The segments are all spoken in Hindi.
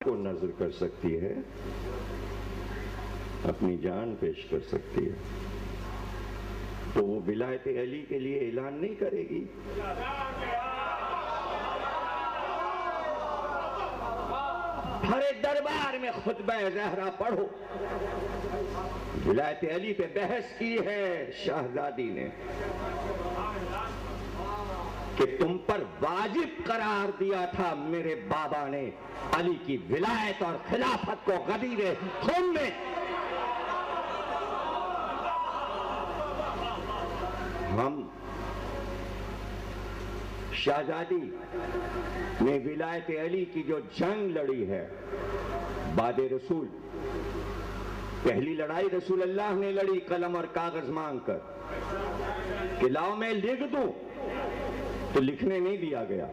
को नजर कर सकती है, अपनी जान पेश कर सकती है, तो वो विलायत अली के लिए ऐलान नहीं करेगी? हर एक दरबार में खुतबा ज़हरा पढ़ो। विलायत अली पे बहस की है शहजादी ने कि तुम पर वाजिब करार दिया था मेरे बाबा ने अली की विलायत और खिलाफत को गदीरे खून में। हम शहजादी ने विलायत अली की जो जंग लड़ी है बादे रसूल, पहली लड़ाई रसूल अल्लाह ने लड़ी कलम और कागज मांगकर कि लाओ मैं लिख दूं, तो लिखने नहीं दिया गया।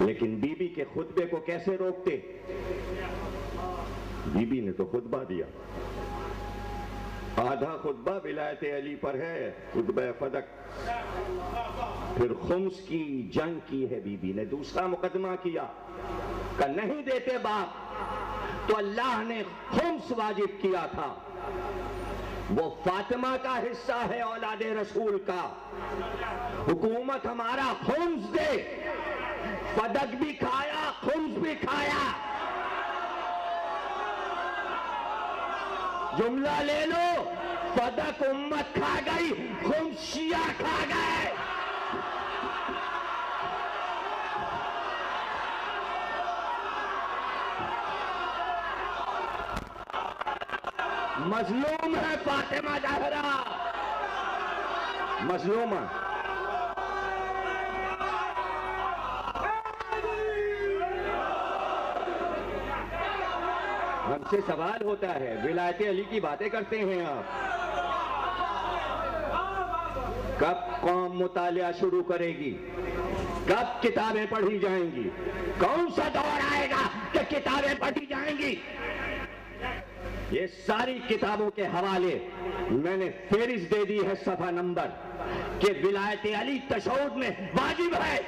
लेकिन बीबी के खुतबे को कैसे रोकते? बीबी ने तो खुतबा दिया। आधा खुतबा विलायत अली पर है, खुतबा फदक। फिर खुम्स की जंग की है बीबी ने, दूसरा मुकदमा किया कि नहीं देते बाप तो अल्लाह ने खुम्स वाजिब किया था, वो फातिमा का हिस्सा है औलादे रसूल का, हुकूमत हमारा खुम्स दे। फदक भी खाया, खुम्स भी खाया। जुमला ले लो, फदक उम्मत खा गई, खुम्स शिया खा गए। मजलूम है फातिमा ज़हरा, मजलूम है। हमसे सवाल होता है, विलायत अली की बातें करते हैं आप, कब कौम मुतालिया शुरू करेगी? कब किताबें पढ़ी जाएंगी? कौन सा दौर आएगा कि किताबें पढ़ी जाएंगी? ये सारी किताबों के हवाले मैंने फेरिस्त दे दी है, सफा नंबर, कि विलायत अली तशहुद में वाजिब है।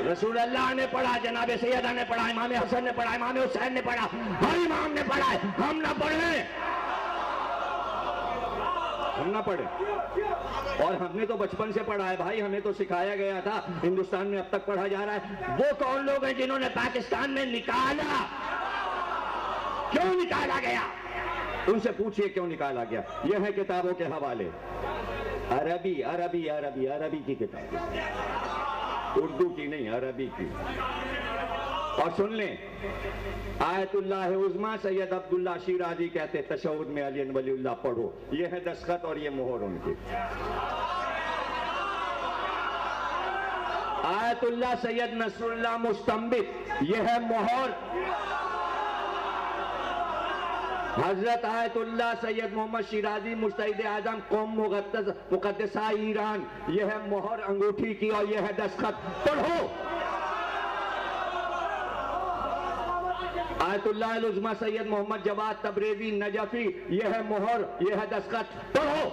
रसूल अल्लाह ने पढ़ा, जनाब सैयदा ने पढ़ा, इमाम हसन ने पढ़ा, इमाम हुसैन ने पढ़ा, हर इमाम ने पढ़ा है। हम ना पढ़े, हम ना पढ़े। और हमने तो बचपन से पढ़ा है भाई, हमें तो सिखाया गया था, हिंदुस्तान में अब तक पढ़ा जा रहा है। वो कौन लोग हैं जिन्होंने पाकिस्तान में निकाला? क्यों निकाला गया? उनसे पूछिए क्यों निकाला गया। यह है किताबों के हवाले, अरबी अरबी अरबी अरबी की किताब, उर्दू की नहीं, अरबी की। और सुन लें, आयतुल्लाह उज़्मा सैयद अब्दुल्ला शिराजी कहते तशहुद में अली वलीउल्लाह पढ़ो। ये है दस्तखत और ये मोहर उनकी। आयतुल्लाह सैयद नसरुल्लाह मुस्तंबित, ये है मोहर। हजरत आयतुल्लाह सैयद मोहम्मद शिराजी मुस्तहिद आजम कौम मुक़द्दसा ईरान, यह है मोहर अंगूठी की और यह है दस्तखत। पढ़ो। आयतुल्लाह उज़्मा सैयद मोहम्मद जवाद तबरेज़ी नजफी, यह है मोहर, यह है दस्तखत। पढ़ो।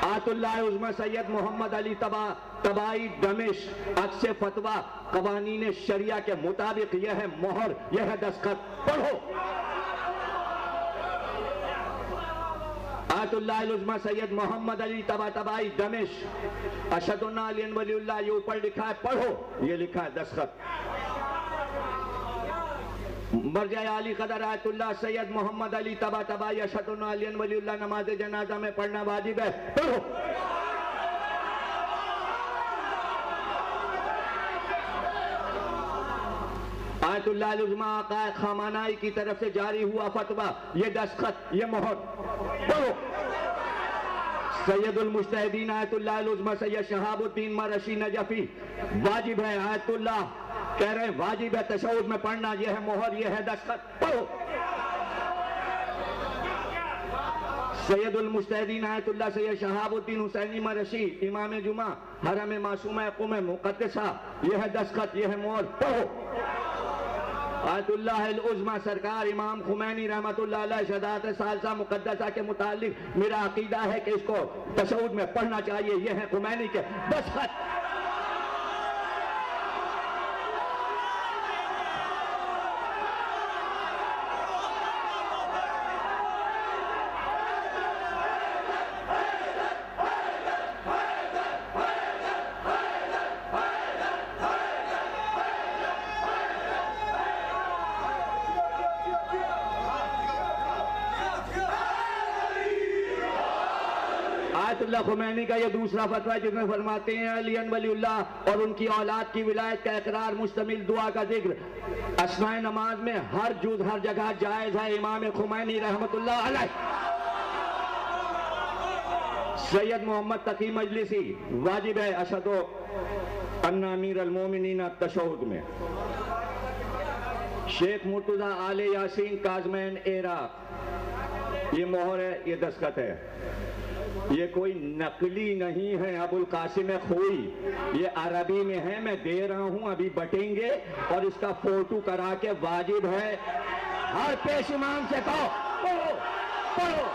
आयतुल्लाह उज़्मा सैयद मोहम्मद अली तबाई दमिश, अक्से फतवा कवानीन शरिया के मुताबिक, यह है मोहर, यह है दस्तखत। पढ़ो। आयतुल्लाह उज़्मा सैयद मोहम्मद अली तबाई दमिश, अशदुन्ना अली वलीउल्लाह, ये ऊपर लिखा है। पढ़ो, ये लिखा है दस्तखत। मरजा अली कदर आयतुल्लाह सैयद मोहम्मद अली तबाई अशदुन्ना अली वलीउल्लाह, नमाज जनाजा में पढ़ना वाजिब है। पढ़ो। आयतुल्लाह उज़्मा आका खामानाई की तरफ से जारी हुआ फतवा, ये दस्तखत, ये मोहर। पढ़ो। सैयदुल मुज्तहिदीन आयतुल्लाह उज़्मा सैयद शहाबुद्दीन मरशी नजफी, वाजिब है। आयतुल्लाह कह रहे हैं वाजिब है तशहुद में पढ़ना, यह है मोहर, यह है दस्तखत। पढ़ो। सैयदुल मुस्तहदीन आयतुल्लाह सैयद शहाबुद्दीन हुसैनी मरशी इमाम जुमा हरम मासूमा क़ुम मुक़द्दसा, यह है दस्तखत, यह है मोहर। पढ़ो। आयतुल्लाह अल उज़्मा सरकार इमाम खुमैनी रहमतुल्लाह अलैह शहादत सालसा मुक़द्दसा के मुतालिक मेरा अकीदा है कि इसको तशहुद में पढ़ना चाहिए। यह है खुमैनी के दस्तखत। आयतुल्लाह खुमैनी का यह दूसरा फतवा जिसमें फरमाते हैं अली वलीउल्लाह और उनकी औलाद की विलायत का इकरार मुश्तमिल दुआ का जिक्र अस्नाए नमाज में हर जुज हर जगह जायज है। इमाम खुमैनी रहमतुल्लाह अलैह। सैयद मोहम्मद तकी मजलिसी वाजिब है अशदो अन्ना अमीर अल मोमिनीन तशहुद में। शेख मुर्तजा आले यासीन काज़मैन इराक, ये मोहर है, ये दस्तखत है। ये कोई नकली नहीं है अबुल कासिम खोई, ये अरबी में है, मैं दे रहा हूं, अभी बटेंगे। और इसका फोटो करा के वाजिब है हर पेश इमाम से कहो पढ़ो पढ़ो।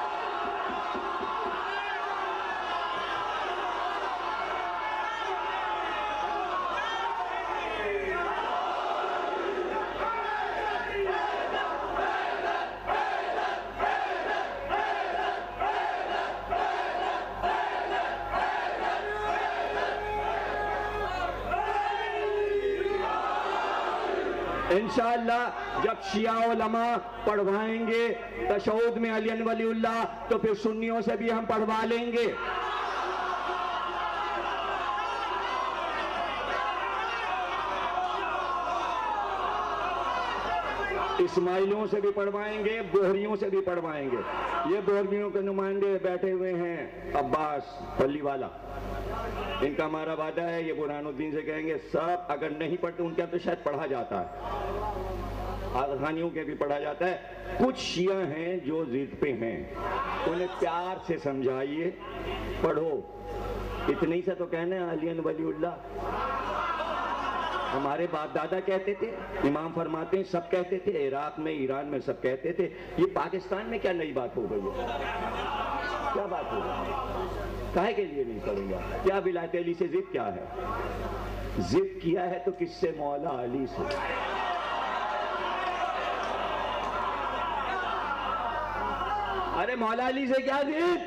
इंशाअल्लाह जब शिया उलमा पढ़वाएंगे तशहुद में अली वलीउल्लाह, तो फिर सुन्नियों से भी हम पढ़वा लेंगे। इस्माइलियों से भी पढ़वाएंगे, बोहरियों से भी पढ़वाएंगे। ये बोहरियों के नुमाइंदे बैठे हुए हैं अब्बास पल्लीवाला, इनका हमारा वादा है, ये बुरहानुद्दीन से कहेंगे सब अगर नहीं पढ़ते, उनके यहाँ तो शायद पढ़ा जाता है, आज़ानियों के भी पढ़ा जाता है। कुछ शिया हैं जो जिद पे हैं, उन्हें प्यार से समझाइए, पढ़ो। इतने से तो कहने अली वलीउल्लाह हमारे बाप दादा कहते थे, इमाम फरमाते हैं सब कहते थे, इराक में ईरान में सब कहते थे। ये पाकिस्तान में क्या नई बात हो गई है? क्या बात हो गई? काहे के लिए नहीं करूंगा? क्या विलायत अली से जिद क्या है? जिद किया है तो किससे? मौला अली से। अरे मौला अली से क्या जिद?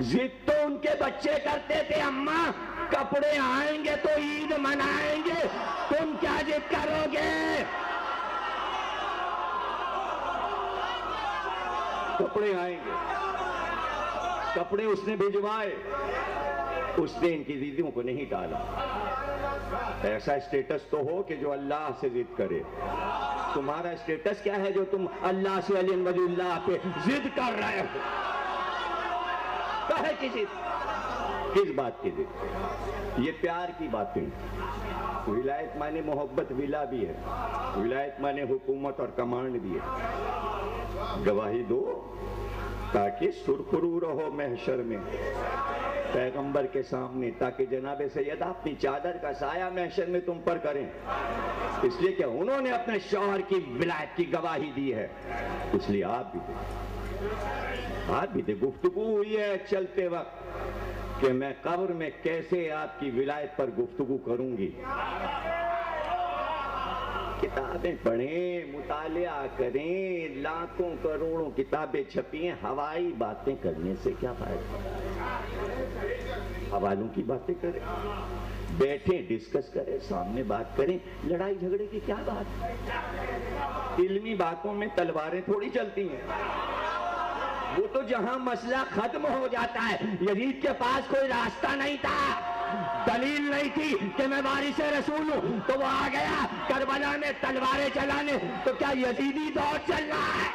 जिद तो उनके बच्चे करते थे, अम्मा कपड़े आएंगे तो ईद मनाएंगे, तुम क्या जिद करोगे? कपड़े आएंगे, कपड़े उसने भिजवाए, उसने इनकी दीदियों को नहीं टाला। ऐसा स्टेटस तो हो कि जो अल्लाह से जिद करे। तुम्हारा स्टेटस क्या है जो तुम अल्लाह से अली वलीउल्लाह पे जिद कर रहे हो? कहे की जिद? किस बात की जिद? ये प्यार की बातें। विलायत माने मोहब्बत, विला भी है, विलायत माने हुकूमत और कमांड भी है। गवाही दो ताकि सुरखरू रहो महशर में पैगंबर के सामने, ताकि जनाब सैयदा अपनी चादर का साया महशर में तुम पर करें। इसलिए कि उन्होंने अपने शौहर की विलायत की गवाही दी है, इसलिए आप भी दे। गुफ्तगू हुई है चलते वक्त कि मैं कब्र में कैसे आपकी विलायत पर गुफ्तगू करूंगी। किताबें पढ़ें, मुतालिया करें, लाखों करोड़ों किताबें छपी हैं, हवाई बातें करने से क्या फायदा? हवालों की बातें करें, बैठे डिस्कस करें, सामने बात करें। लड़ाई झगड़े की क्या बात? इल्मी बातों में तलवारें थोड़ी चलती हैं। वो तो जहां मसला खत्म हो जाता है। यजीद के पास कोई रास्ता नहीं था, दलील नहीं थी कि मैं वारिस रसूल हूं, तो वो आ गया करबला में तलवारें चलाने। तो क्या यजीदी दौर चल रहा है?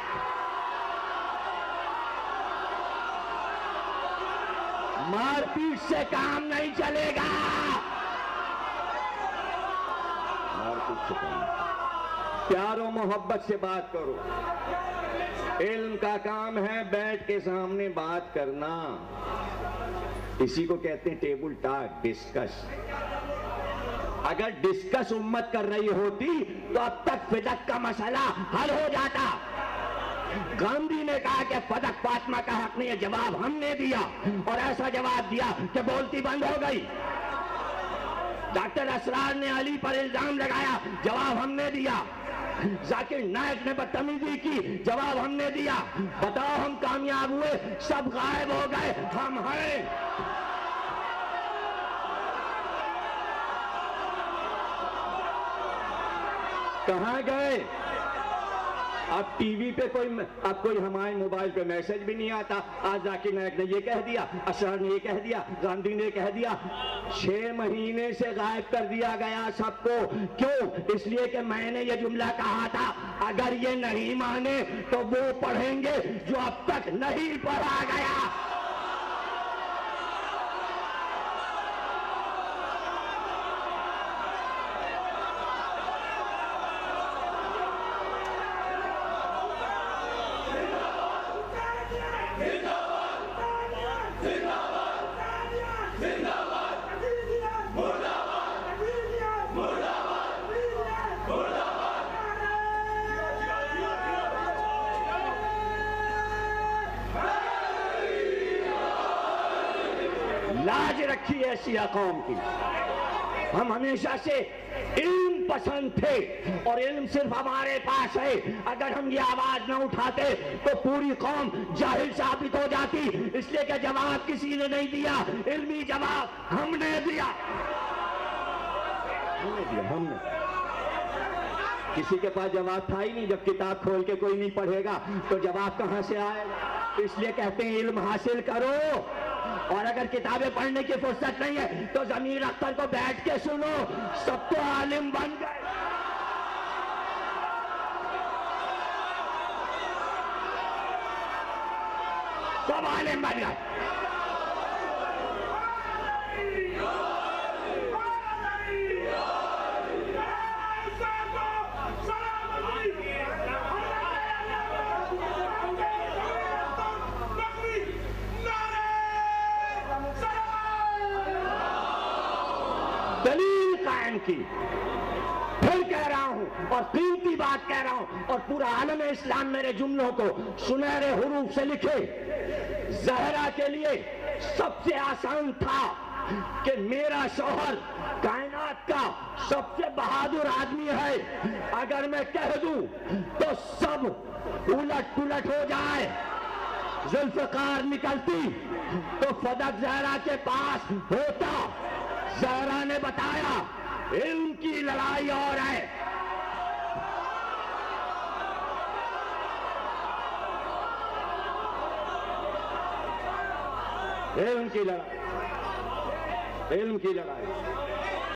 मारपीट से काम नहीं चलेगा। मारपीट से काम प्यार और मोहब्बत से बात करो। इल्म का काम है बैठ के सामने बात करना, इसी को कहते हैं टेबल टॉक, डिस्कस। अगर डिस्कस उम्मत कर रही होती तो अब तक फिदक का मसला हल हो जाता। गांधी ने कहा कि फदक फातिमा का हक नहीं है, जवाब हमने दिया और ऐसा जवाब दिया कि बोलती बंद हो गई। डॉक्टर असरार ने अली पर इल्जाम लगाया, जवाब हमने दिया। जाकिर नायक ने बदतमीजी की, जवाब हमने दिया। बताओ हम कामयाब हुए, सब गायब हो गए, हम हैं। कहां गए? अब टीवी पे कोई हमारे मोबाइल पे मैसेज भी नहीं आता। आज जाकिर नायक ने ये कह दिया, असरार ने ये कह दिया, गांधी ने कह दिया। 6 महीने से गायब कर दिया गया सबको। क्यों? इसलिए कि मैंने ये जुमला कहा था, अगर ये नहीं माने तो वो पढ़ेंगे जो अब तक नहीं पढ़ा गया। लाज रखी ऐसी कौम की। हम हमेशा से इल्म पसंद थे और इल्म सिर्फ हमारे पास है। अगर हम ये आवाज न उठाते तो पूरी कौम जाहिल साबित हो जाती। इसलिए कि जवाब किसी ने नहीं दिया, इल्मी जवाब हमने दिया। हमने किसी के पास जवाब था ही नहीं। जब किताब खोल के कोई नहीं पढ़ेगा तो जवाब कहां से आएगा? इसलिए कहते हैं इल्म हासिल करो, और अगर किताबें पढ़ने की फुर्सत नहीं है तो ज़मीर अख्तर को बैठ के सुनो, सब तो आलिम बन गए। सब आलिम बन गए। दलील कायम की। फिर कह रहा हूं और कीमती बात कह रहा हूं, और पूरा आलम इस्लाम मेरे जुमलों को सुनहरे हुरूफ से लिखे। ज़हरा के लिए सबसे आसान था कि मेरा शौहर कायनात का सबसे बहादुर आदमी है। अगर मैं कह दूं तो सब उलट पुलट हो जाए। जुल्फ़िकार निकलती तो फदक ज़हरा के पास होता। ज़हरा ने बताया इल्म की लड़ाई और है। इल्म की लड़ाई, इल्म की लड़ाई।